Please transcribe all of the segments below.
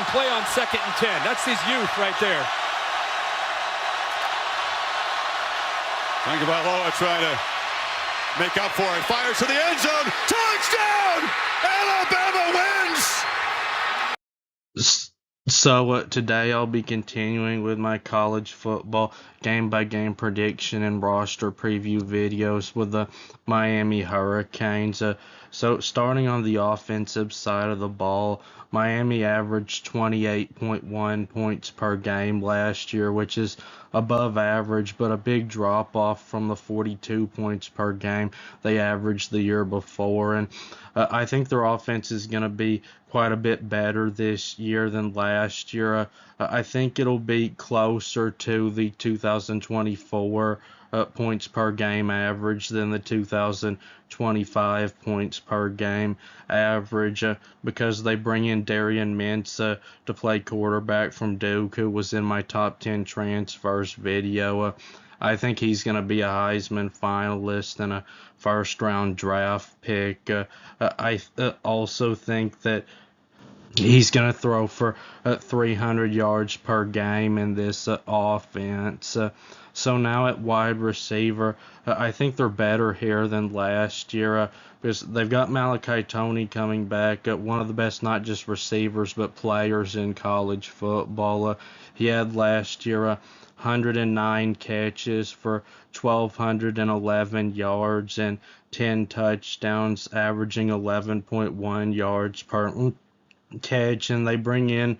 and play on 2nd and 10. That's his youth right there. Christobal trying to make up for it. Fires to the end zone. Touchdown! Alabama wins! So today I'll be continuing with my college football game-by-game prediction and roster preview videos with the Miami Hurricanes. So starting on the offensive side of the ball, Miami averaged 28.1 points per game last year, which is above average, but a big drop off from the 42 points per game they averaged the year before. And I think their offense is going to be quite a bit better this year than last year. I think it'll be closer to the 2024 points per game average than the 2025 points per game average because they bring in Darian Mintz to play quarterback from Duke, who was in my top 10 transfers video. I think he's going to be a Heisman finalist and a first-round draft pick. I also think that he's going to throw for 300 yards per game in this offense. So now at wide receiver, I think they're better here than last year because they've got Malachi Toney coming back, one of the best not just receivers but players in college football. He had last year 109 catches for 1,211 yards and 10 touchdowns, averaging 11.1 yards per catch, and they bring in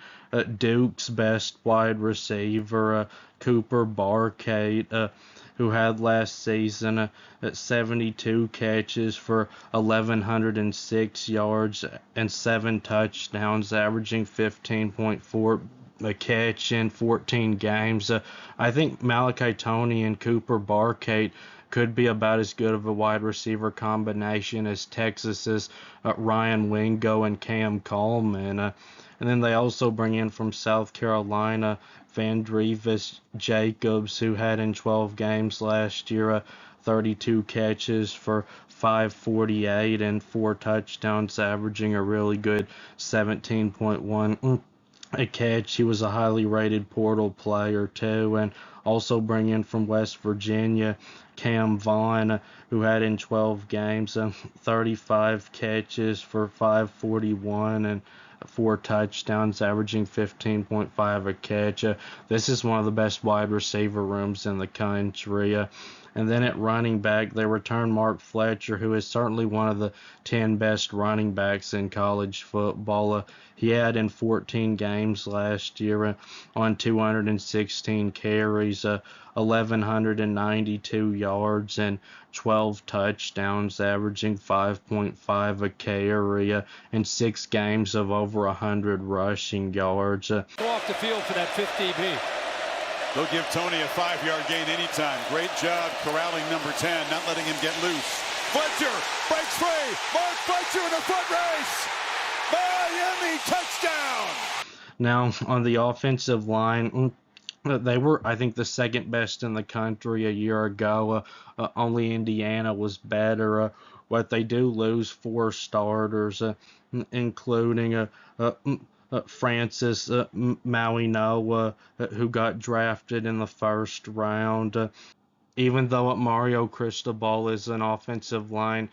Duke's best wide receiver, Cooper Barkate, who had last season 72 catches for 1,106 yards and 7 touchdowns, averaging 15.4 a catch in 14 games. I think Malachi Toney and Cooper Barkate could be about as good of a wide receiver combination as Texas's Ryan Wingo and Cam Coleman. And then they also bring in from South Carolina Vandrevis Jacobs, who had in 12 games last year 32 catches for 548 and 4 touchdowns, averaging a really good 17.1 a catch. He was a highly rated portal player too. And also bring in from West Virginia Cam Vaughn, who had in 12 games 35 catches for 541 and 4 touchdowns, averaging 15.5 a catch. This is one of the best wide receiver rooms in the country. And then at running back, they return Mark Fletcher, who is certainly one of the 10 best running backs in college football. He had in 14 games last year on 216 carries, 1,192 yards, and 12 touchdowns, averaging 5.5 a carry, and 6 games of over 100 rushing yards. Go off the field for that 5th DB. They'll give Toney a 5-yard gain anytime. Great job corralling number 10, not letting him get loose. Fletcher breaks free. Mark Fletcher in the foot race. Miami touchdown. Now on the offensive line, they were, I think, the second best in the country a year ago. Only Indiana was better. But they do lose 4 starters, including Francis Mauigoa, who got drafted in the 1st round. Even though Mario Cristobal is an offensive line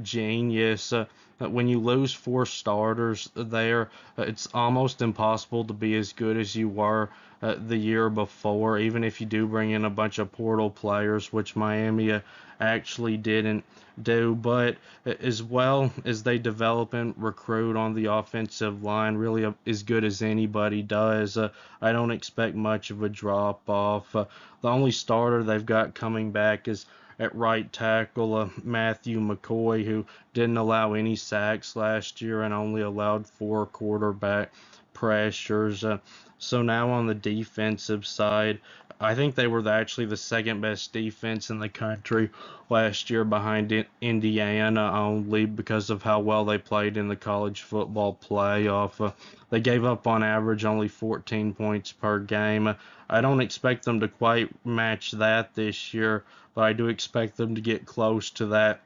genius, when you lose 4 starters there, it's almost impossible to be as good as you were the year before, even if you do bring in a bunch of portal players, which Miami actually didn't do. But as well as they develop and recruit on the offensive line, really as good as anybody does, I don't expect much of a drop off. The only starter they've got coming back is at right tackle, Matthew McCoy, who didn't allow any sacks last year and only allowed 4 quarterback pressures. So now on the defensive side, I think they were actually the 2nd best defense in the country last year, behind Indiana only, because of how well they played in the college football playoff. They gave up on average only 14 points per game. I don't expect them to quite match that this year, but I do expect them to get close to that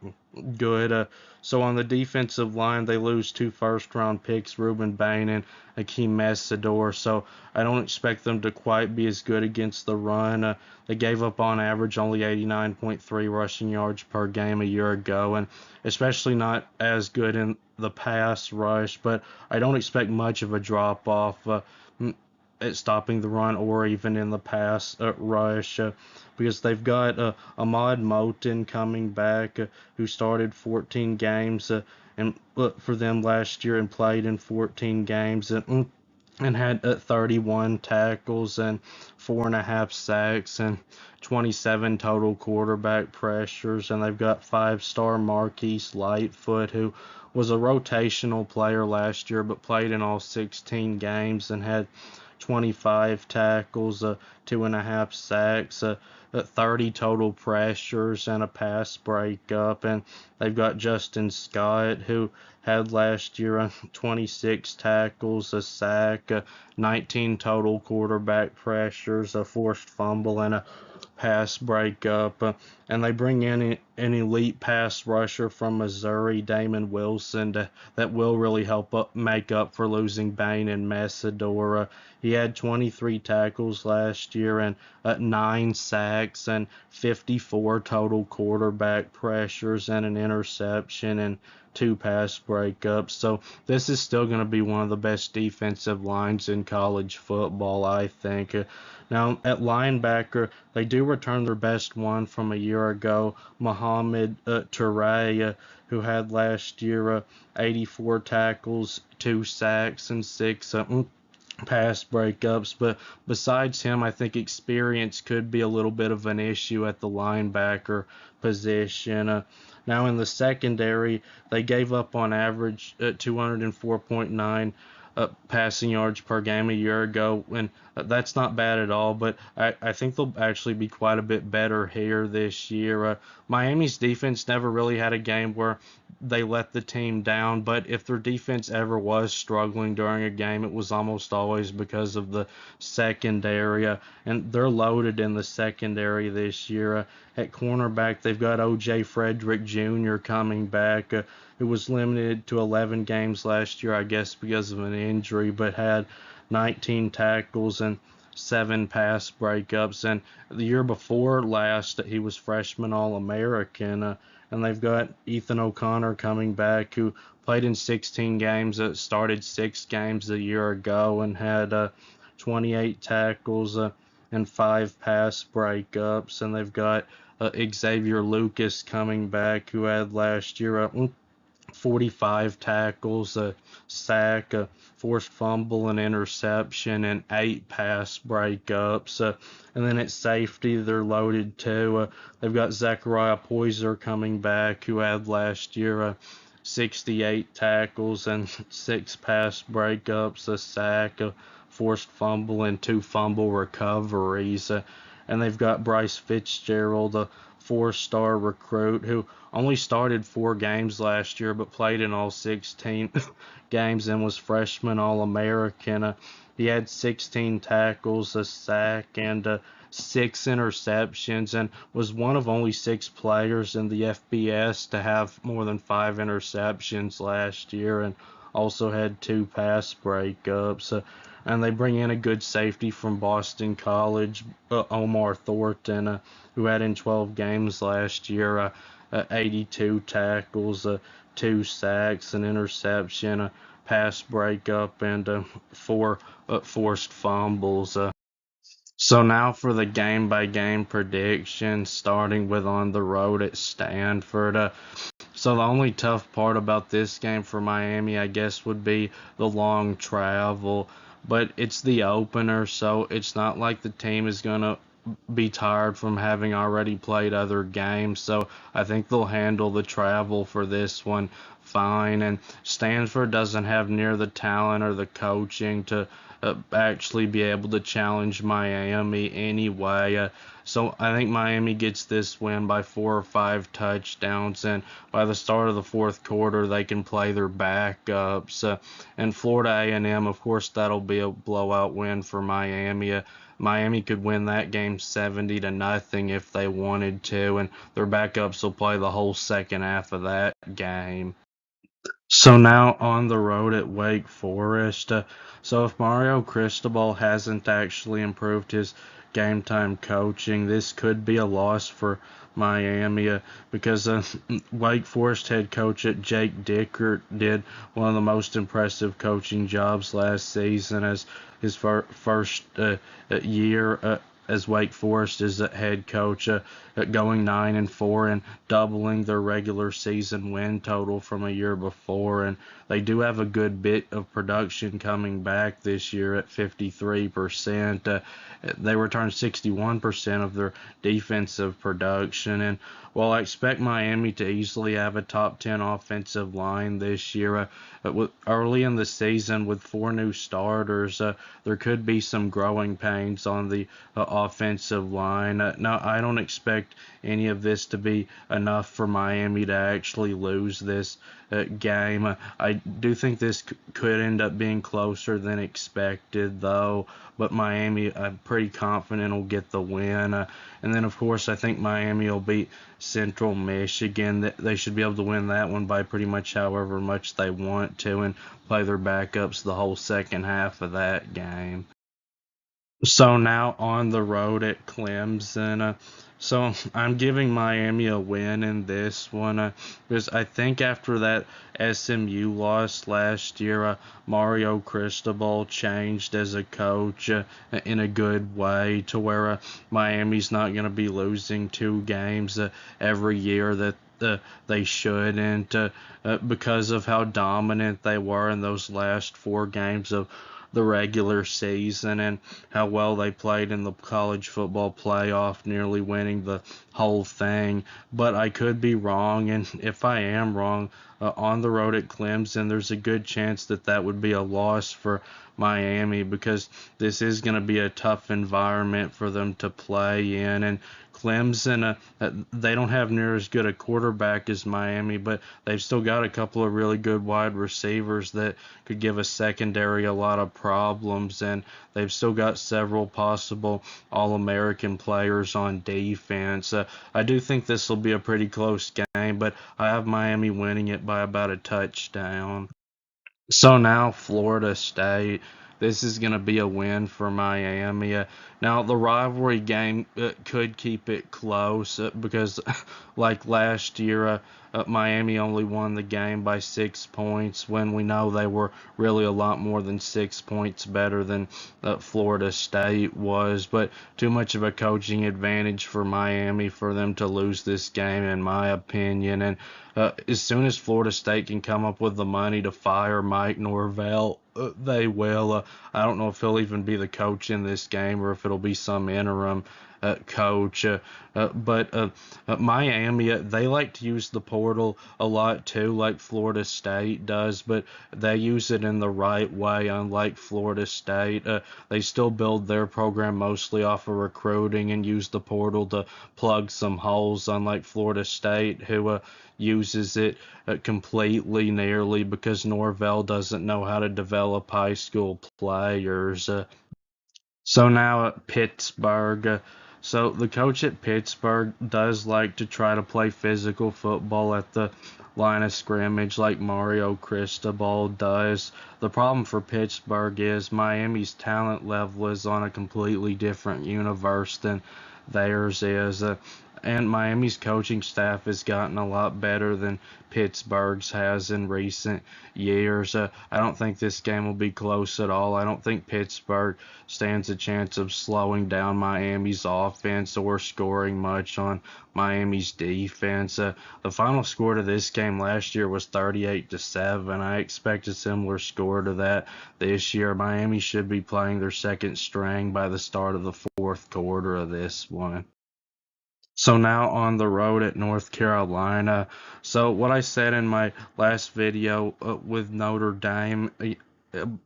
good. So on the defensive line, they lose 2 first-round picks, Ruben Bain and Akeem Messidor. So I don't expect them to quite be as good against the run. They gave up on average only 89.3 rushing yards per game a year ago, and especially not as good in the pass rush. But I don't expect much of a drop-off at stopping the run or even in the pass rush because they've got Ahmad Moten coming back who started 14 games and for them last year and played in 14 games and had 31 tackles and 4.5 sacks and 27 total quarterback pressures. And they've got 5-star Marquise Lightfoot, who was a rotational player last year but played in all 16 games and had 25 tackles, 2.5 sacks, 30 total pressures, and a pass breakup. And they've got Justin Scott, who had last year 26 tackles, a sack, 19 total quarterback pressures, a forced fumble, and a pass breakup. And they bring in an elite pass rusher from Missouri, Damon Wilson, that will really help make up for losing Bain and Messidor. He had 23 tackles last year and 9 sacks and 54 total quarterback pressures and an interception and 2 pass breakups. So this is still going to be one of the best defensive lines in college football, I think. Now, at linebacker, they do return their best one from a year ago, Mohamed Toure, who had last year 84 tackles, 2 sacks, and 6 pass breakups. But besides him, I think experience could be a little bit of an issue at the linebacker position. Now in the secondary, they gave up on average 204.9 passing yards per game a year ago, and that's not bad at all, but I think they'll actually be quite a bit better here this year. Miami's defense never really had a game where they let the team down, but if their defense ever was struggling during a game, it was almost always because of the secondary, and they're loaded in the secondary this year. At cornerback, they've got O.J. Frederick Jr. coming back, who was limited to 11 games last year, I guess because of an injury, but had 19 tackles and 7 pass breakups. And the year before last, he was freshman All-American. And they've got Ethan O'Connor coming back, who played in 16 games, started 6 games a year ago, and had 28 tackles and 5 pass breakups. And they've got Xavier Lucas coming back, who had last year 45 tackles, a sack, a forced fumble, an interception, and 8 pass breakups. And then at safety, they're loaded too. They've got Zachariah Poyser coming back, who had last year 68 tackles and 6 pass breakups, a sack, a forced fumble, and 2 fumble recoveries. And they've got Bryce Fitzgerald, a 4-star recruit who only started 4 games last year but played in all 16 games and was freshman All-American. He had 16 tackles, a sack, and 6 interceptions, and was one of only 6 players in the FBS to have more than 5 interceptions last year, and also had 2 pass breakups. And they bring in a good safety from Boston College, Omar Thornton, who had in 12 games last year 82 tackles, 2 sacks, an interception, a pass breakup, and 4 forced fumbles. So now for the game-by-game predictions, starting with on the road at Stanford. So the only tough part about this game for Miami, I guess, would be the long travel. But it's the opener, so it's not like the team is going to be tired from having already played other games. So I think they'll handle the travel for this one fine. And Stanford doesn't have near the talent or the coaching to actually be able to challenge Miami anyway. So I think Miami gets this win by 4 or 5 touchdowns, and by the start of the fourth quarter, they can play their backups. And Florida A&M, of course, that'll be a blowout win for Miami. Miami could win that game 70-0 if they wanted to, and their backups will play the whole second half of that game. So now on the road at Wake Forest. So if Mario Cristobal hasn't actually improved his game time coaching, this could be a loss for Miami because Wake Forest head coach Jake Dickert did one of the most impressive coaching jobs last season as his first year as Wake Forest is a head coach, going 9-4 and doubling their regular season win total from a year before. And they do have a good bit of production coming back this year at 53%. They returned 61% of their defensive production. And while I expect Miami to easily have a top 10 offensive line this year, early in the season with 4 new starters, there could be some growing pains on the offensive line. Now, I don't expect any of this to be enough for Miami to actually lose this game. I do think this could end up being closer than expected, though. But Miami, I'm pretty confident will get the win. And then, of course, I think Miami will beat Central Michigan. They should be able to win that one by pretty much however much they want to and play their backups the whole second half of that game. So now on the road at Clemson. So I'm giving Miami a win in this one because I think after that SMU loss last year, Mario Cristobal changed as a coach in a good way to where Miami's not going to be losing 2 games every year that they shouldn't because of how dominant they were in those last 4 games of the regular season and how well they played in the college football playoff, nearly winning the whole thing. But I could be wrong, and if I am wrong, on the road at Clemson, there's a good chance that that would be a loss for Miami because this is going to be a tough environment for them to play in. And Clemson, they don't have near as good a quarterback as Miami, but they've still got a couple of really good wide receivers that could give a secondary a lot of problems, and they've still got several possible All-American players on defense. I do think this will be a pretty close game, but I have Miami winning it by about a touchdown. So now Florida State. This is going to be a win for Miami. Now the rivalry game could keep it close because, like last year, Miami only won the game by 6 points when we know they were really a lot more than 6 points better than Florida State was. But too much of a coaching advantage for Miami for them to lose this game, in my opinion. And as soon as Florida State can come up with the money to fire Mike Norvell, they will. I don't know if he'll even be the coach in this game or if it'll be some interim coach. But Miami, they like to use the portal a lot too, like Florida State does, but they use it in the right way, unlike Florida State. They still build their program mostly off of recruiting and use the portal to plug some holes, unlike Florida State, who uses it completely nearly because Norvell doesn't know how to develop high school players. So now at Pittsburgh. So the coach at Pittsburgh does like to try to play physical football at the line of scrimmage like Mario Cristobal does. The problem for Pittsburgh is Miami's talent level is on a completely different universe than theirs is. And Miami's coaching staff has gotten a lot better than Pittsburgh's has in recent years. I don't think this game will be close at all. I don't think Pittsburgh stands a chance of slowing down Miami's offense or scoring much on Miami's defense. The final score to this game last year was 38-7. I expect a similar score to that this year. Miami should be playing their second string by the start of the fourth quarter of this one. So now on the road at North Carolina. So what I said in my last video with Notre Dame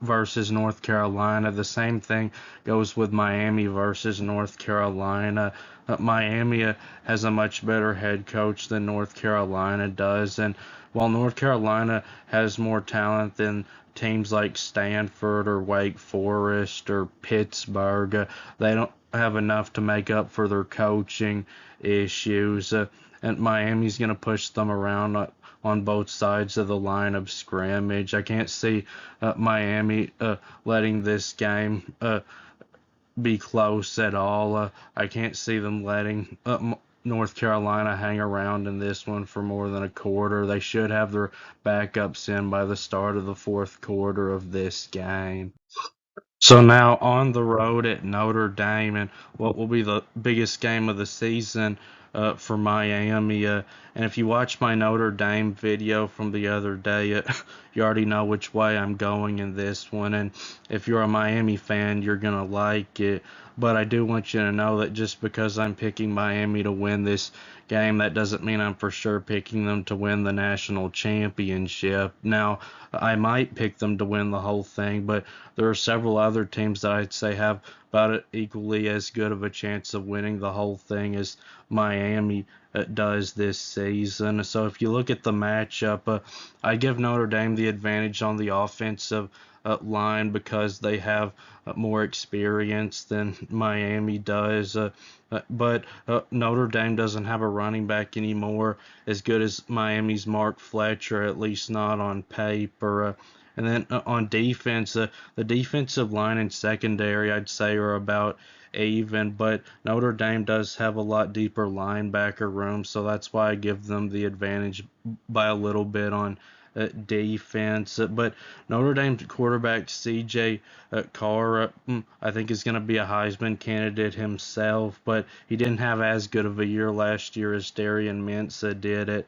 versus North Carolina, the same thing goes with Miami versus North Carolina. Miami has a much better head coach than North Carolina does, and while North Carolina has more talent than teams like Stanford or Wake Forest or Pittsburgh, they don't have enough to make up for their coaching issues. And Miami's going to push them around on both sides of the line of scrimmage. I can't see Miami letting this game be close at all. I can't see them letting North Carolina hang around in this one for more than a quarter. They should have their backups in by the start of the fourth quarter of this game. So now on the road at Notre Dame, and what will be the biggest game of the season for Miami. And if you watch my Notre Dame video from the other day, you already know which way I'm going in this one. And if you're a Miami fan, you're going to like it. But I do want you to know that just because I'm picking Miami to win this game, that doesn't mean I'm for sure picking them to win the national championship. Now, I might pick them to win the whole thing, but there are several other teams that I'd say have about equally as good of a chance of winning the whole thing as Miami does this season. So if you look at the matchup, I give Notre Dame the advantage on the offensive line because they have more experience than Miami does. But Notre Dame doesn't have a running back anymore as good as Miami's Mark Fletcher, at least not on paper. And then on defense, the defensive line and secondary, I'd say, are about even, but Notre Dame does have a lot deeper linebacker room, so that's why I give them the advantage by a little bit on defense. But Notre Dame quarterback C.J. Carr, I think is going to be a Heisman candidate himself, but he didn't have as good of a year last year as Darian Mensah did at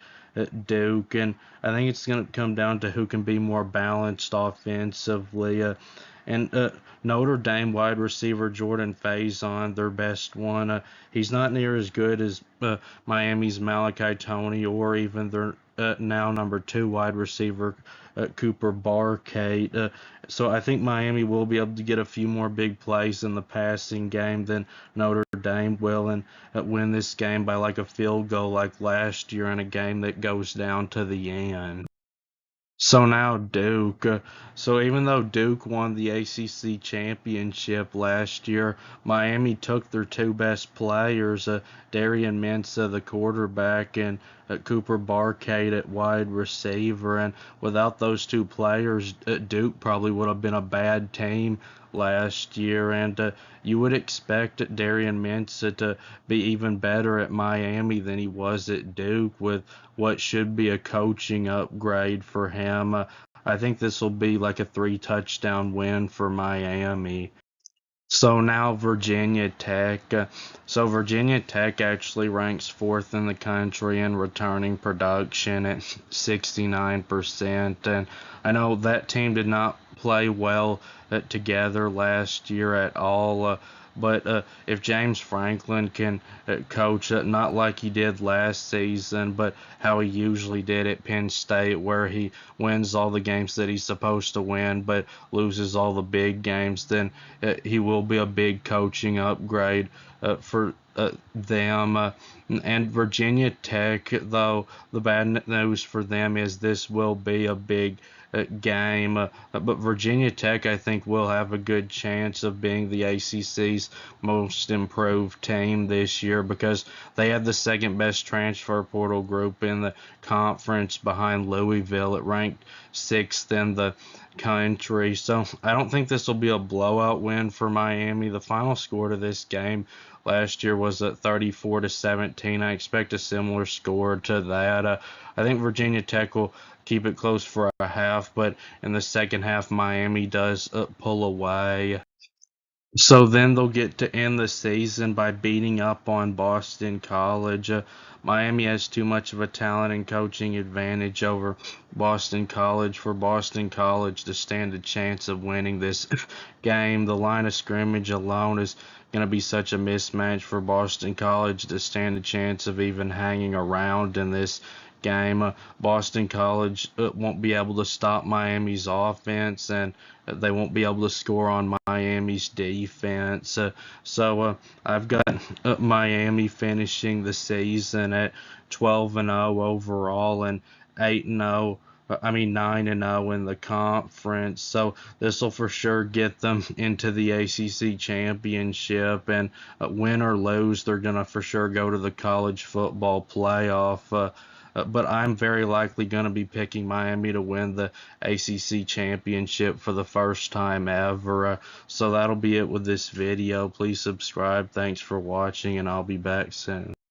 Duke, and I think it's going to come down to who can be more balanced offensively. And Notre Dame wide receiver Jordan Faison, their best one, he's not near as good as Miami's Malachi Tony or even their now number 2 wide receiver Cooper Barkate. So I think Miami will be able to get a few more big plays in the passing game than Notre Dame will, and win this game by like a field goal like last year in a game that goes down to the end. So now Duke. So even though Duke won the ACC championship last year, Miami took their 2 best players, Darian Mensah, the quarterback, and Cooper Barkade at wide receiver. And without those 2 players, Duke probably would have been a bad team last year. And you would expect Darian Mensah to be even better at Miami than he was at Duke with what should be a coaching upgrade for him. I think this will be like a 3-touchdown win for Miami. So now Virginia Tech. So Virginia Tech actually ranks 4th in the country in returning production at 69%. And I know that team did not play well together last year at all. But if James Franklin can coach not like he did last season, but how he usually did at Penn State, where he wins all the games that he's supposed to win, but loses all the big games, then he will be a big coaching upgrade for them. And Virginia Tech, though, the bad news for them is this will be a big game. But Virginia Tech, I think, will have a good chance of being the ACC's most improved team this year because they have the 2nd best transfer portal group in the conference behind Louisville. It ranked 6th in the country. So I don't think this will be a blowout win for Miami. The final score to this game last year was at 34-17. I expect a similar score to that. I think Virginia Tech will keep it close for a half, but in the second half, Miami does pull away. So then they'll get to end the season by beating up on Boston College. Miami has too much of a talent and coaching advantage over Boston College for Boston College to stand a chance of winning this game. The line of scrimmage alone is going to be such a mismatch for Boston College to stand a chance of even hanging around in this game. Boston College won't be able to stop Miami's offense, and they won't be able to score on Miami's defense. So I've got Miami finishing the season at 12-0 overall and 8-0. I mean 9-0 in the conference. So this will for sure get them into the ACC championship, and win or lose, they're gonna for sure go to the college football playoff. But I'm very likely going to be picking Miami to win the ACC championship for the first time ever. So that'll be it with this video. Please subscribe. Thanks for watching, and I'll be back soon.